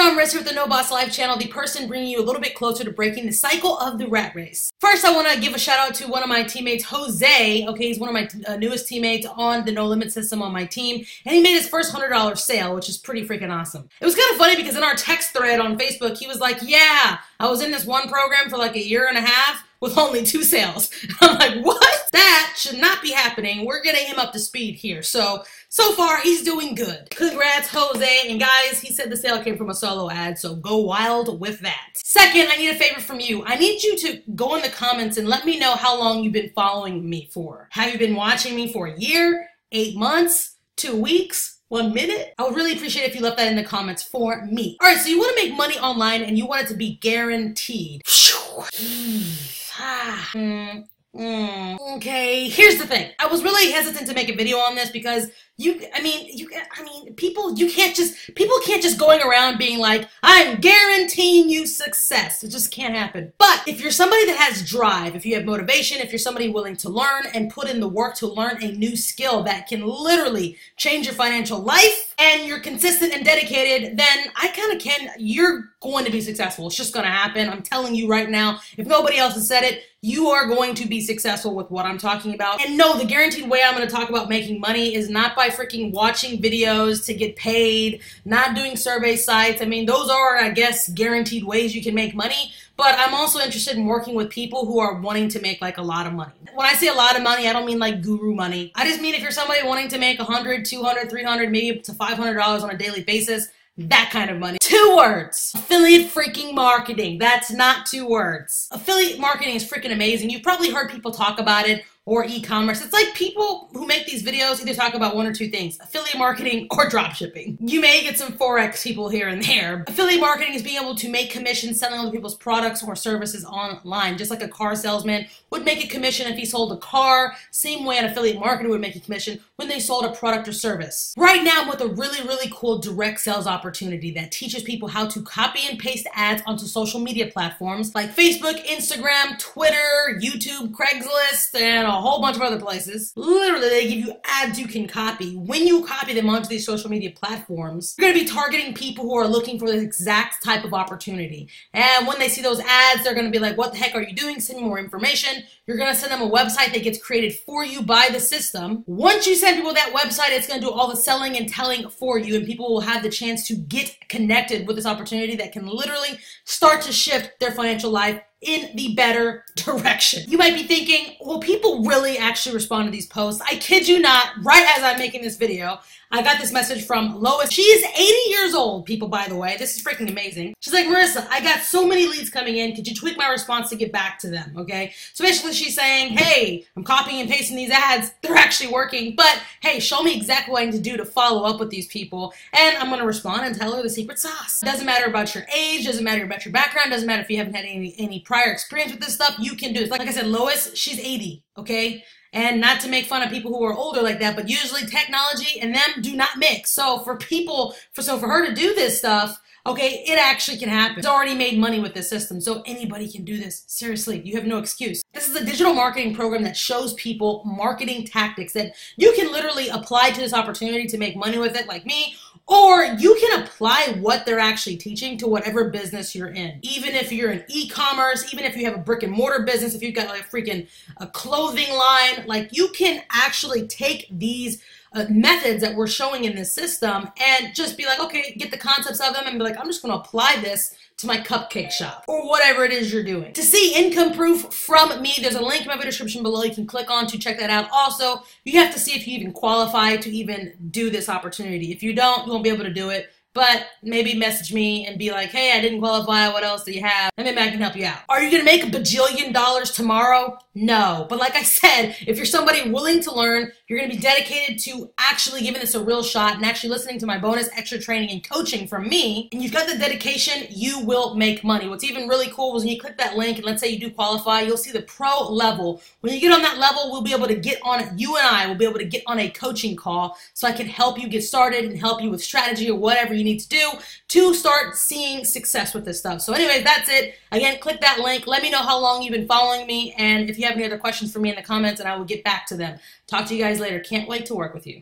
I'm Riz here with the No Boss Life channel, the person bringing you a little bit closer to breaking the cycle of the rat race. First, I want to give a shout out to one of my teammates, Jose. Okay, he's one of my newest teammates on the No Limit system on my team, and he made his first $100 sale, which is pretty freaking awesome. It was kind of funny because in our text thread on Facebook, he was like, yeah, I was in this one program for like a year and a half with only 2 sales. I'm like, what? That should not be happening. We're getting him up to speed here. So far, he's doing good. Congrats, Jose. And guys, he said the sale came from a solo ad, so go wild with that. Second, I need a favor from you. I need you to go in the comments and let me know how long you've been following me for. Have you been watching me for a year, 8 months, 2 weeks, 1 minute? I would really appreciate it if you left that in the comments for me. All right, so you want to make money online and you want it to be guaranteed. Okay, here's the thing. I was really hesitant to make a video on this because people can't just going around being like, I'm guaranteeing you success. It just can't happen. But if you're somebody that has drive, if you have motivation, if you're somebody willing to learn and put in the work to learn a new skill that can literally change your financial life, and you're consistent and dedicated, then you're going to be successful. It's just going to happen. I'm telling you right now, if nobody else has said it, you are going to be successful with what I'm talking about. And no, the guaranteed way I'm going to talk about making money is not by freaking watching videos to get paid, not doing survey sites. I mean, those are, I guess, guaranteed ways you can make money. But I'm also interested in working with people who are wanting to make like a lot of money. When I say a lot of money, I don't mean like guru money. I just mean if you're somebody wanting to make $100, $200, $300, maybe up to $500 on a daily basis, that kind of money. 2 words. Affiliate freaking marketing. That's not 2 words. Affiliate marketing is freaking amazing. You've probably heard people talk about it, or e-commerce. It's like people who make these videos either talk about 1 or 2 things, affiliate marketing or drop shipping. You may get some Forex people here and there. Affiliate marketing is being able to make commissions selling other people's products or services online, just like a car salesman would make a commission if he sold a car, same way an affiliate marketer would make a commission when they sold a product or service. Right now, I'm with a really, really cool direct sales opportunity that teaches people how to copy and paste ads onto social media platforms like Facebook, Instagram, Twitter, YouTube, Craigslist, and a whole bunch of other places. Literally, they give you ads you can copy. When you copy them onto these social media platforms, you're going to be targeting people who are looking for the exact type of opportunity. And when they see those ads, they're going to be like, what the heck are you doing? Send me more information. You're going to send them a website that gets created for you by the system. Once you send people that website, it's going to do all the selling and telling for you, and people will have the chance to get connected with this opportunity that can literally start to shift their financial life in the better direction. You might be thinking, will people really actually respond to these posts? I kid you not, right as I'm making this video, I got this message from Lois. She is 80 years old, people, by the way. This is freaking amazing. She's like, Marissa, I got so many leads coming in. Could you tweak my response to get back to them, okay? So basically she's saying, hey, I'm copying and pasting these ads. They're actually working, but hey, show me exactly what I need to do to follow up with these people. And I'm going to respond and tell her the secret sauce. It doesn't matter about your age, doesn't matter about your background, doesn't matter if you haven't had any prior experience with this stuff, you can do it. Like I said, Lois, she's 80, okay? And not to make fun of people who are older like that, but usually technology and them do not mix. So for her to do this stuff, okay, it actually can happen. It's already made money with this system, so anybody can do this. Seriously, you have no excuse. This is a digital marketing program that shows people marketing tactics that you can literally apply to this opportunity to make money with it, like me, or you can apply what they're actually teaching to whatever business you're in. Even if you're in e-commerce, even if you have a brick and mortar business, if you've got like a clothing line, like you can actually take these methods that we're showing in this system and just be like, okay, get the concepts of them and be like, I'm just going to apply this to my cupcake shop or whatever it is you're doing. To see income proof from me, there's a link in my video description below you can click on to check that out. Also, you have to see if you even qualify to even do this opportunity. If you don't, you won't be able to do it. But maybe message me and be like, hey, I didn't qualify. What else do you have? And maybe I can help you out. Are you going to make $1 bajillion tomorrow? No. But like I said, if you're somebody willing to learn, you're going to be dedicated to actually giving this a real shot and actually listening to my bonus extra training and coaching from me, and you've got the dedication, you will make money. What's even really cool is when you click that link and let's say you do qualify, you'll see the pro level. When you get on that level, we'll be able to get on, you and I will be able to get on a coaching call so I can help you get started and help you with strategy or whatever you need to do to start seeing success with this stuff. So anyways, that's it. Again, click that link. Let me know how long you've been following me, and if you have any other questions for me in the comments, and I will get back to them. Talk to you guys later. Can't wait to work with you.